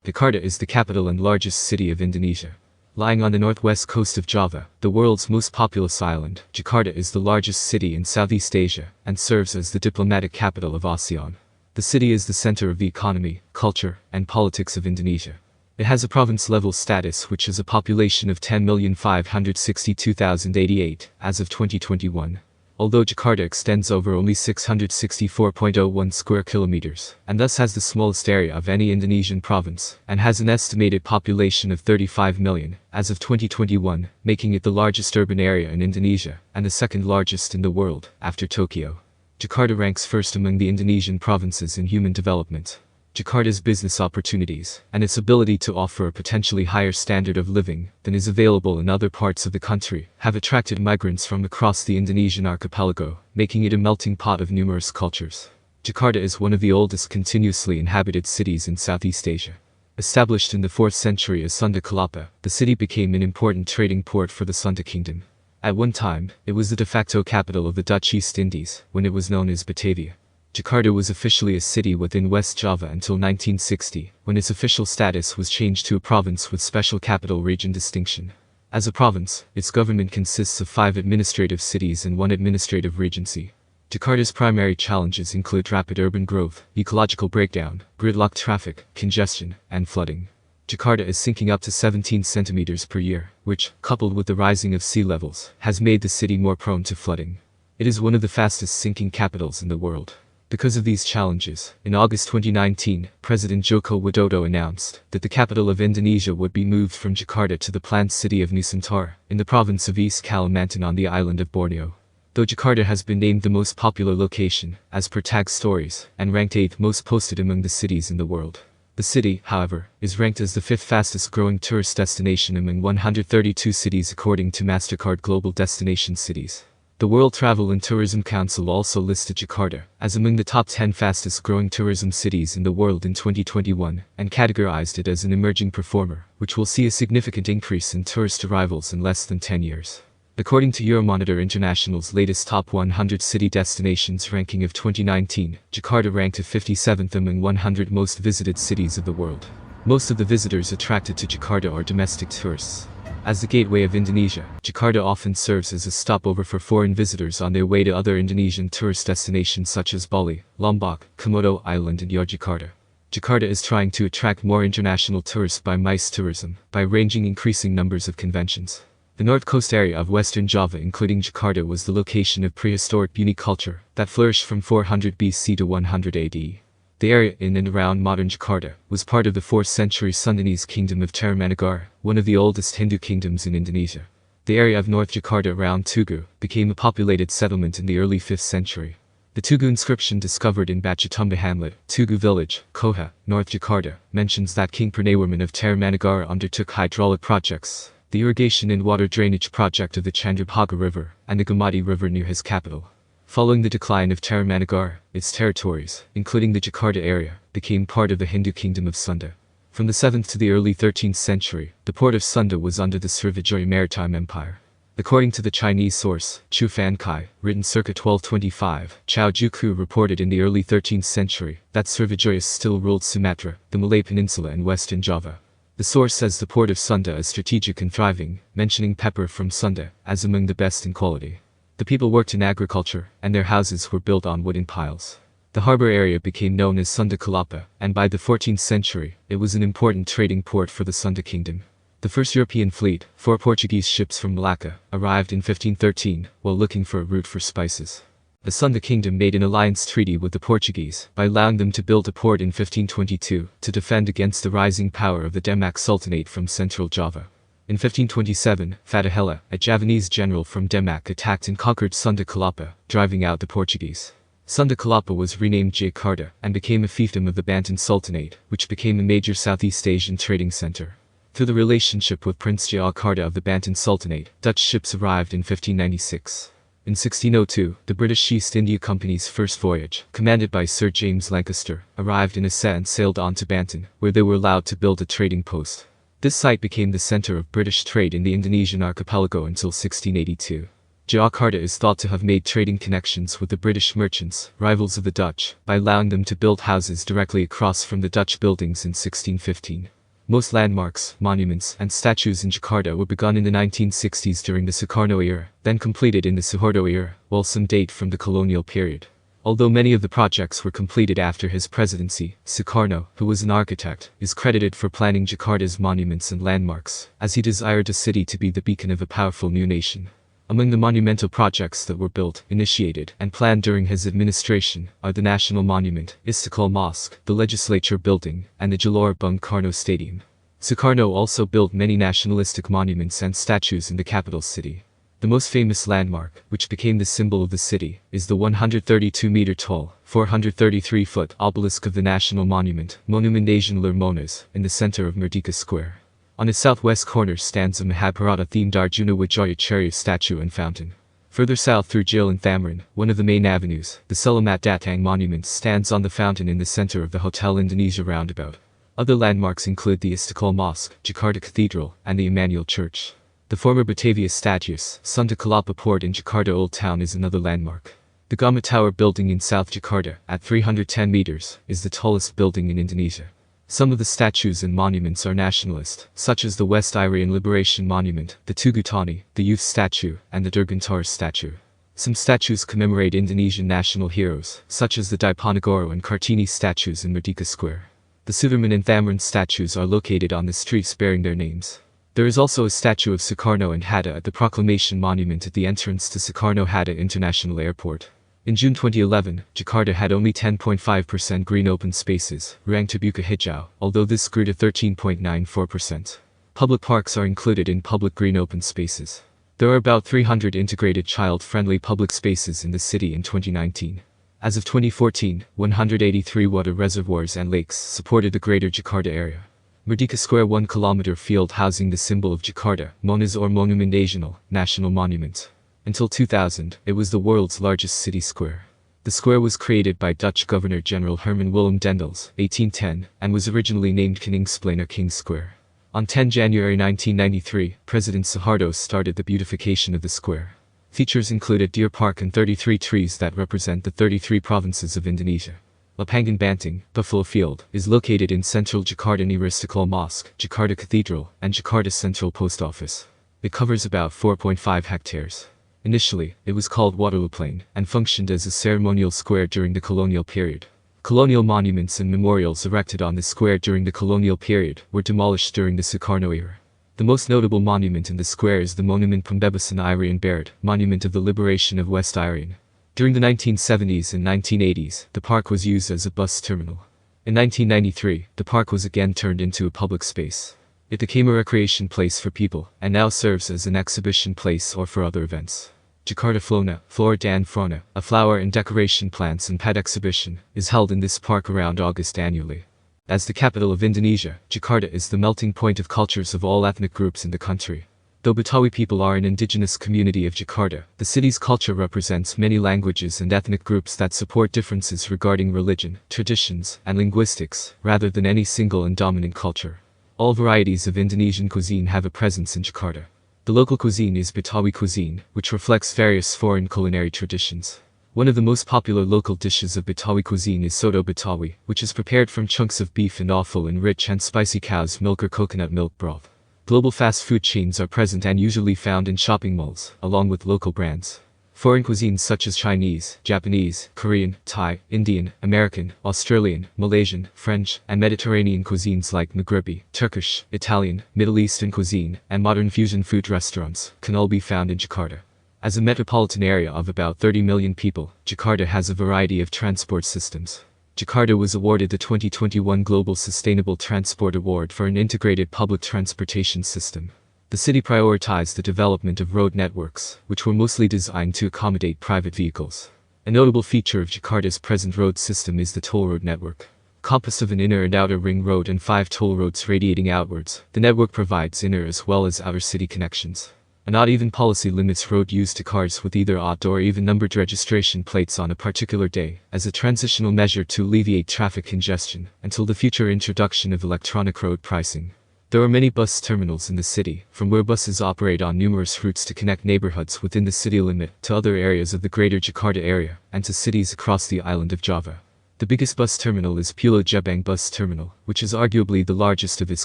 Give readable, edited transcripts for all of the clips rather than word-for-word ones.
Jakarta is the capital and largest city of Indonesia. Lying on the northwest coast of Java, the world's most populous island, Jakarta is the largest city in Southeast Asia and serves as the diplomatic capital of ASEAN. The city is the center of the economy, culture, and politics of Indonesia. It has a province-level status which has a population of 10,562,088 as of 2021. Although Jakarta extends over only 664.01 square kilometers, and thus has the smallest area of any Indonesian province, and has an estimated population of 35 million, as of 2021, making it the largest urban area in Indonesia, and the second largest in the world, after Tokyo. Jakarta ranks first among the Indonesian provinces in human development. Jakarta's business opportunities, and its ability to offer a potentially higher standard of living than is available in other parts of the country, have attracted migrants from across the Indonesian archipelago, making it a melting pot of numerous cultures. Jakarta is one of the oldest continuously inhabited cities in Southeast Asia. Established in the 4th century as Sunda Kelapa, the city became an important trading port for the Sunda Kingdom. At one time, it was the de facto capital of the Dutch East Indies, when it was known as Batavia. Jakarta was officially a city within West Java until 1960, when its official status was changed to a province with special capital region distinction. As a province, its government consists of 5 administrative cities and 1 administrative regency. Jakarta's primary challenges include rapid urban growth, ecological breakdown, gridlock traffic, congestion, and flooding. Jakarta is sinking up to 17 centimeters per year, which, coupled with the rising of sea levels, has made the city more prone to flooding. It is one of the fastest sinking capitals in the world. Because of these challenges, in August 2019, President Joko Widodo announced that the capital of Indonesia would be moved from Jakarta to the planned city of Nusantara, in the province of East Kalimantan on the island of Borneo. Though Jakarta has been named the most popular location, as per Tag Stories, and ranked 8th most posted among the cities in the world. The city, however, is ranked as the 5th fastest growing tourist destination among 132 cities according to MasterCard Global Destination Cities. The World Travel and Tourism Council also listed Jakarta as among the top 10 fastest growing tourism cities in the world in 2021, and categorized it as an emerging performer, which will see a significant increase in tourist arrivals in less than 10 years. According to Euromonitor International's latest Top 100 City Destinations ranking of 2019, Jakarta ranked 57th among 100 most visited cities of the world. Most of the visitors attracted to Jakarta are domestic tourists. As the gateway of Indonesia, Jakarta often serves as a stopover for foreign visitors on their way to other Indonesian tourist destinations such as Bali, Lombok, Komodo Island and Yogyakarta. Jakarta is trying to attract more international tourists by MICE tourism, by arranging increasing numbers of conventions. The north coast area of Western Java including Jakarta was the location of prehistoric Buni culture that flourished from 400 BC to 100 AD. The area in and around modern Jakarta was part of the 4th century Sundanese kingdom of Tarumanagara, one of the oldest Hindu kingdoms in Indonesia. The area of North Jakarta around Tugu became a populated settlement in the early 5th century. The Tugu inscription discovered in Bacatumba hamlet, Tugu village, Koha, North Jakarta, mentions that King Purnawarman of Tarumanagara undertook hydraulic projects, the irrigation and water drainage project of the Chandrabhaga River, and the Gomati River near his capital. Following the decline of Tarumanagara, its territories, including the Jakarta area, became part of the Hindu kingdom of Sunda. From the 7th to the early 13th century, the port of Sunda was under the Sriwijaya Maritime Empire. According to the Chinese source, Chu Fan Kai, written circa 1225, Chao Juku reported in the early 13th century that Sriwijaya still ruled Sumatra, the Malay Peninsula and western Java. The source says the port of Sunda is strategic and thriving, mentioning pepper from Sunda as among the best in quality. The people worked in agriculture, and their houses were built on wooden piles. The harbor area became known as Sunda Kelapa, and by the 14th century, it was an important trading port for the Sunda Kingdom. The first European fleet, 4 Portuguese ships from Malacca, arrived in 1513, while looking for a route for spices. The Sunda Kingdom made an alliance treaty with the Portuguese by allowing them to build a port in 1522 to defend against the rising power of the Demak Sultanate from central Java. In 1527, Fatahella, a Javanese general from Demak attacked and conquered Sunda Kelapa, driving out the Portuguese. Sunda Kelapa was renamed Jakarta and became a fiefdom of the Banten Sultanate, which became a major Southeast Asian trading center. Through the relationship with Prince Jakarta of the Banten Sultanate, Dutch ships arrived in 1596. In 1602, the British East India Company's first voyage, commanded by Sir James Lancaster, arrived in Aceh and sailed on to Banten, where they were allowed to build a trading post. This site became the center of British trade in the Indonesian archipelago until 1682. Jakarta is thought to have made trading connections with the British merchants, rivals of the Dutch, by allowing them to build houses directly across from the Dutch buildings in 1615. Most landmarks, monuments, and statues in Jakarta were begun in the 1960s during the Sukarno era, then completed in the Suharto era, while some date from the colonial period. Although many of the projects were completed after his presidency, Sukarno, who was an architect, is credited for planning Jakarta's monuments and landmarks, as he desired the city to be the beacon of a powerful new nation. Among the monumental projects that were built, initiated, and planned during his administration are the National Monument, Istiqlal Mosque, the Legislature Building, and the Jalur Bung Karno Stadium. Sukarno also built many nationalistic monuments and statues in the capital city. The most famous landmark, which became the symbol of the city, is the 132-meter-tall, 433-foot obelisk of the National Monument, Monument Asian Monas, in the center of Merdeka Square. On its southwest corner stands a Mahabharata-themed Arjuna Wijayacharya statue and fountain. Further south through Jail and Thamrin, one of the main avenues, the Selamat Datang monument stands on the fountain in the center of the Hotel Indonesia roundabout. Other landmarks include the Istiqlal Mosque, Jakarta Cathedral, and the Emmanuel Church. The former Batavia Statius, Sunda Kelapa Port in Jakarta Old Town is another landmark. The Gama Tower building in South Jakarta, at 310 meters, is the tallest building in Indonesia. Some of the statues and monuments are nationalist, such as the West Irian Liberation Monument, the Tugu Tani, the Youth Statue, and the Dirgantara statue. Some statues commemorate Indonesian national heroes, such as the Diponegoro and Kartini statues in Merdeka Square. The Sudirman and Thamrin statues are located on the streets bearing their names. There is also a statue of Sukarno and Hatta at the Proclamation Monument at the entrance to Sukarno-Hatta International Airport. In June 2011, Jakarta had only 10.5% green open spaces, Ruang Terbuka Hijau, although this grew to 13.94%. Public parks are included in public green open spaces. There are about 300 integrated child-friendly public spaces in the city in 2019. As of 2014, 183 water reservoirs and lakes supported the greater Jakarta area. Merdeka Square 1 kilometer field housing the symbol of Jakarta, Monas or Monument Nasional, National Monument. Until 2000, it was the world's largest city square. The square was created by Dutch Governor-General Herman Willem Dendels, 1810, and was originally named Koningsplein or King's Square. On 10 January 1993, President Suharto started the beautification of the square. Features include a deer park and 33 trees that represent the 33 provinces of Indonesia. Lapangan Banteng, Buffalo Field, is located in central Jakarta near Istiqlal Mosque, Jakarta Cathedral, and Jakarta Central Post Office. It covers about 4.5 hectares. Initially, it was called Waterloo Plain, and functioned as a ceremonial square during the colonial period. Colonial monuments and memorials erected on the square during the colonial period were demolished during the Sukarno era. The most notable monument in the square is the Monument Pembebasan Irian Barat, Monument of the Liberation of West Irian. During the 1970s and 1980s, the park was used as a bus terminal. In 1993, the park was again turned into a public space. It became a recreation place for people, and now serves as an exhibition place or for other events. Jakarta Flona, Flora dan Fauna, a flower and decoration plants and pet exhibition, is held in this park around August annually. As the capital of Indonesia, Jakarta is the melting point of cultures of all ethnic groups in the country. Though Betawi people are an indigenous community of Jakarta, the city's culture represents many languages and ethnic groups that support differences regarding religion, traditions, and linguistics, rather than any single and dominant culture. All varieties of Indonesian cuisine have a presence in Jakarta. The local cuisine is Betawi cuisine, which reflects various foreign culinary traditions. One of the most popular local dishes of Betawi cuisine is soto Betawi, which is prepared from chunks of beef and offal in rich and spicy cow's milk or coconut milk broth. Global fast food chains are present and usually found in shopping malls, along with local brands. Foreign cuisines such as Chinese, Japanese, Korean, Thai, Indian, American, Australian, Malaysian, French, and Mediterranean cuisines like Maghrebi, Turkish, Italian, Middle Eastern cuisine, and modern fusion food restaurants can all be found in Jakarta. As a metropolitan area of about 30 million people, Jakarta has a variety of transport systems. Jakarta was awarded the 2021 Global Sustainable Transport Award for an integrated public transportation system. The city prioritized the development of road networks, which were mostly designed to accommodate private vehicles. A notable feature of Jakarta's present road system is the toll road network. Composed of an inner and outer ring road and 5 toll roads radiating outwards, the network provides inner as well as outer city connections. An odd-even policy limits road use to cars with either odd or even-numbered registration plates on a particular day, as a transitional measure to alleviate traffic congestion, until the future introduction of electronic road pricing. There are many bus terminals in the city, from where buses operate on numerous routes to connect neighborhoods within the city limit to other areas of the greater Jakarta area, and to cities across the island of Java. The biggest bus terminal is Pulau Gebang Bus Terminal, which is arguably the largest of its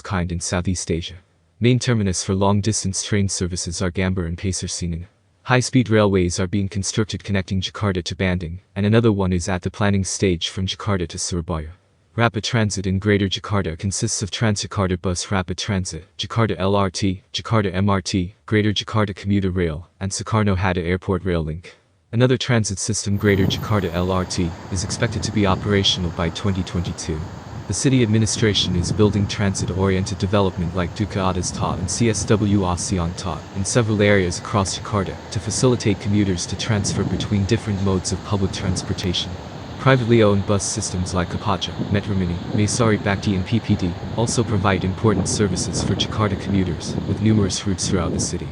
kind in Southeast Asia. Main terminus for long-distance train services are Gambir and Pasar Senen. High-speed railways are being constructed connecting Jakarta to Bandung, and another one is at the planning stage from Jakarta to Surabaya. Rapid transit in Greater Jakarta consists of Transjakarta Bus Rapid Transit, Jakarta LRT, Jakarta MRT, Greater Jakarta Commuter Rail, and Soekarno-Hatta Airport Rail Link. Another transit system, Greater Jakarta LRT, is expected to be operational by 2022. The city administration is building transit-oriented development like Duka Atas Tot and CSW ASEAN Tot in several areas across Jakarta to facilitate commuters to transfer between different modes of public transportation. Privately owned bus systems like Kopaja, Metromini, Maesari Bakti and PPD also provide important services for Jakarta commuters, with numerous routes throughout the city.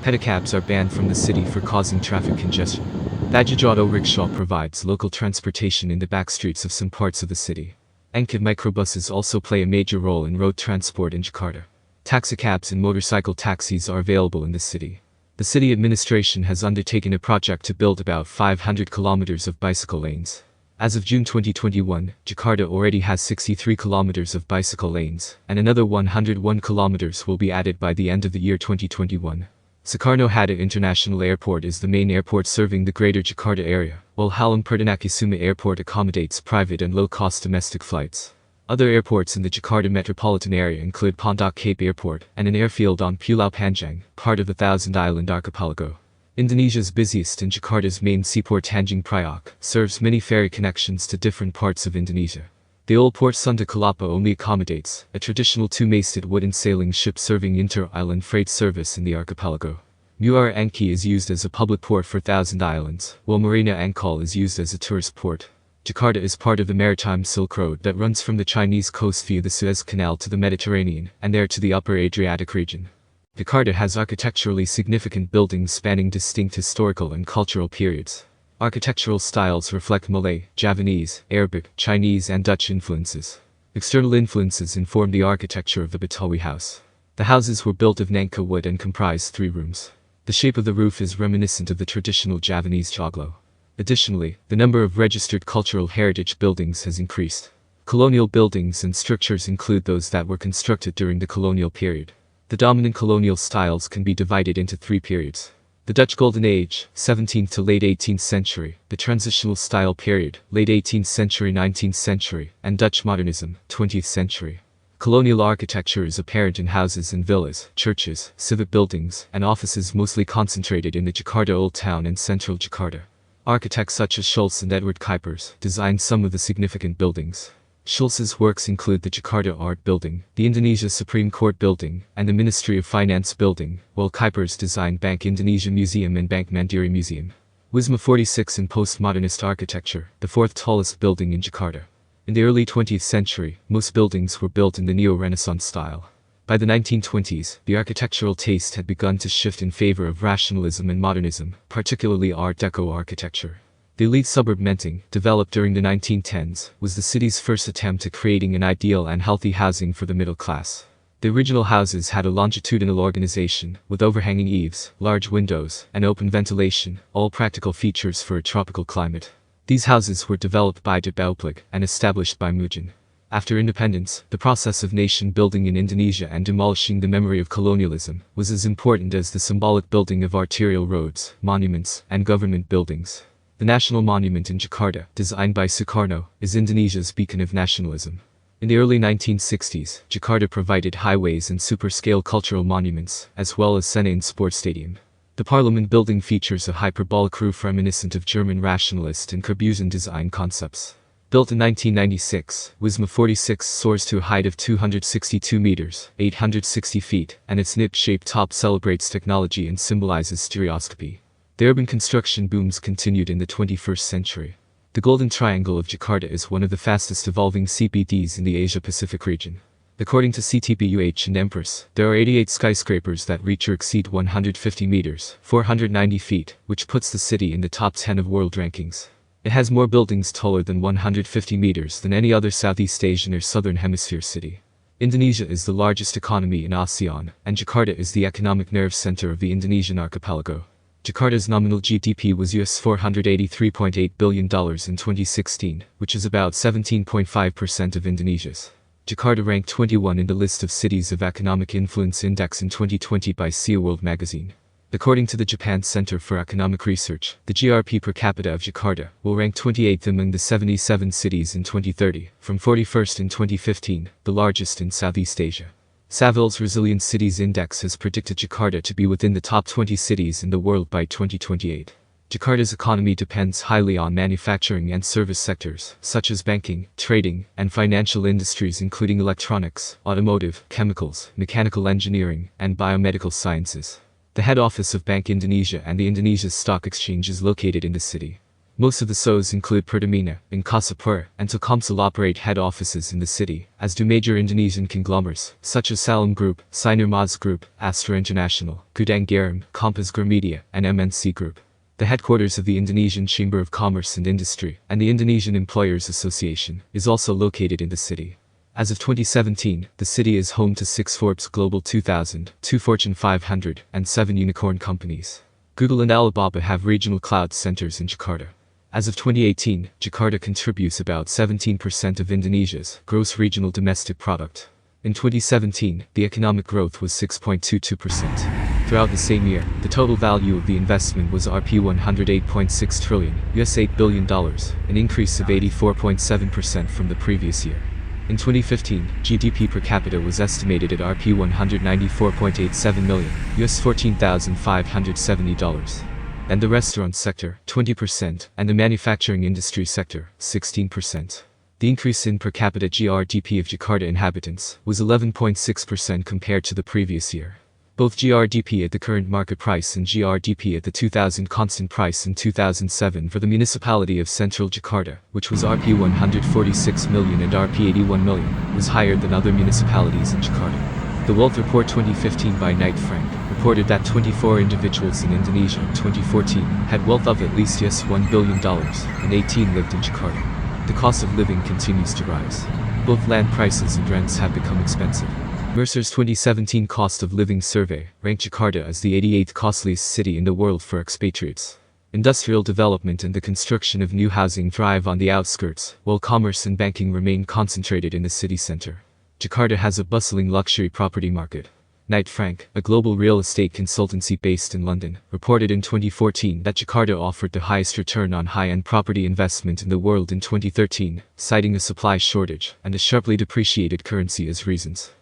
Pedicabs are banned from the city for causing traffic congestion. Bajaj Auto Rickshaw provides local transportation in the back streets of some parts of the city. Angkot microbuses also play a major role in road transport in Jakarta. Taxicabs and motorcycle taxis are available in the city. The city administration has undertaken a project to build about 500 kilometers of bicycle lanes. As of June 2021, Jakarta already has 63 kilometers of bicycle lanes, and another 101 kilometers will be added by the end of the year 2021. Soekarno-Hatta International Airport is the main airport serving the Greater Jakarta area, while Halim Perdanakusuma Airport accommodates private and low-cost domestic flights. Other airports in the Jakarta metropolitan area include Pondok Cape Airport and an airfield on Pulau Panjang, part of the Thousand Island Archipelago. Indonesia's busiest and Jakarta's main seaport Tanjung Priok serves many ferry connections to different parts of Indonesia. The old port Sunda Kelapa only accommodates a traditional two-masted wooden sailing ship serving inter-island freight service in the archipelago. Muara Angke is used as a public port for Thousand Islands, while Marina Ancol is used as a tourist port. Jakarta is part of the maritime Silk Road that runs from the Chinese coast via the Suez Canal to the Mediterranean and there to the upper Adriatic region. Jakarta has architecturally significant buildings spanning distinct historical and cultural periods. Architectural styles reflect Malay, Javanese, Arabic, Chinese and Dutch influences. External influences inform the architecture of the Betawi house. The houses were built of Nangka wood and comprise 3 rooms. The shape of the roof is reminiscent of the traditional Javanese joglo. Additionally, the number of registered cultural heritage buildings has increased. Colonial buildings and structures include those that were constructed during the colonial period. The dominant colonial styles can be divided into 3 periods. The Dutch Golden Age, 17th to late 18th century, the Transitional Style period, late 18th century 19th century, and Dutch Modernism, 20th century. Colonial architecture is apparent in houses and villas, churches, civic buildings, and offices mostly concentrated in the Jakarta Old Town and Central Jakarta. Architects such as Schultz and Edward Kuipers designed some of the significant buildings. Schultz's works include the Jakarta Art Building, the Indonesia Supreme Court Building, and the Ministry of Finance Building, while Kuipers designed Bank Indonesia Museum and Bank Mandiri Museum. Wisma 46 in postmodernist architecture, the 4th tallest building in Jakarta. In the early 20th century, most buildings were built in the Neo-Renaissance style. By the 1920s, the architectural taste had begun to shift in favor of rationalism and modernism, particularly Art Deco architecture. The elite suburb Menteng, developed during the 1910s, was the city's first attempt at creating an ideal and healthy housing for the middle class. The original houses had a longitudinal organization, with overhanging eaves, large windows, and open ventilation, all practical features for a tropical climate. These houses were developed by De Bouwplicht and established by Mugen. After independence, the process of nation building in Indonesia and demolishing the memory of colonialism was as important as the symbolic building of arterial roads, monuments, and government buildings. The National Monument in Jakarta, designed by Sukarno, is Indonesia's beacon of nationalism. In the early 1960s, Jakarta provided highways and super-scale cultural monuments, as well as Senayan Sports Stadium. The Parliament building features a hyperbolic roof reminiscent of German rationalist and Corbusian design concepts. Built in 1996, Wisma 46 soars to a height of 262 meters, 860 feet, and its nip-shaped top celebrates technology and symbolizes stereoscopy. The urban construction booms continued in the 21st century. The Golden Triangle of Jakarta is one of the fastest evolving CBDs in the Asia-Pacific region. According to CTBUH and Empress, there are 88 skyscrapers that reach or exceed 150 meters, 490 feet, which puts the city in the top 10 of world rankings. It has more buildings taller than 150 meters than any other Southeast Asian or Southern Hemisphere city. Indonesia is the largest economy in ASEAN, and Jakarta is the economic nerve center of the Indonesian archipelago. Jakarta's nominal GDP was US $483.8 billion in 2016, which is about 17.5% of Indonesia's. Jakarta ranked 21 in the list of cities of economic influence index in 2020 by SEA World magazine. According to the Japan Center for Economic Research, the GRP per capita of Jakarta will rank 28th among the 77 cities in 2030, from 41st in 2015, the largest in Southeast Asia. Saville's Resilient Cities Index has predicted Jakarta to be within the top 20 cities in the world by 2028. Jakarta's economy depends highly on manufacturing and service sectors, such as banking, trading, and financial industries including electronics, automotive, chemicals, mechanical engineering, and biomedical sciences. The head office of Bank Indonesia and the Indonesia Stock Exchange is located in the city. Most of the SOEs include Pertamina, Angkasa and Telkomsel operate head offices in the city, as do major Indonesian conglomerates, such as Salam Group, Sinar Mas Group, Astra International, Gudang Garam, Kompas Gramedia, and MNC Group. The headquarters of the Indonesian Chamber of Commerce and Industry and the Indonesian Employers Association is also located in the city. As of 2017, the city is home to 6 Forbes Global 2000, 2 Fortune 500, and 7 unicorn companies. Google and Alibaba have regional cloud centers in Jakarta. As of 2018, Jakarta contributes about 17% of Indonesia's gross regional domestic product. In 2017, the economic growth was 6.22%. Throughout the same year, the total value of the investment was Rp 108.6 trillion, US $8 billion, an increase of 84.7% from the previous year. In 2015, GDP per capita was estimated at Rp 194.87 million, US $14,570. And the restaurant sector, 20%, and the manufacturing industry sector, 16%. The increase in per capita GRDP of Jakarta inhabitants was 11.6% compared to the previous year. Both GRDP at the current market price and GRDP at the 2000 constant price in 2007 for the municipality of Central Jakarta, which was Rp 146 million and Rp 81 million, was higher than other municipalities in Jakarta. The Wealth Report 2015 by Knight Frank reported that 24 individuals in Indonesia in 2014 had wealth of at least US $1 billion, and 18 lived in Jakarta. The cost of living continues to rise. Both land prices and rents have become expensive. Mercer's 2017 Cost of Living Survey ranked Jakarta as the 88th costliest city in the world for expatriates. Industrial development and the construction of new housing thrive on the outskirts, while commerce and banking remain concentrated in the city center. Jakarta has a bustling luxury property market. Knight Frank, a global real estate consultancy based in London, reported in 2014 that Jakarta offered the highest return on high-end property investment in the world in 2013, citing a supply shortage and a sharply depreciated currency as reasons.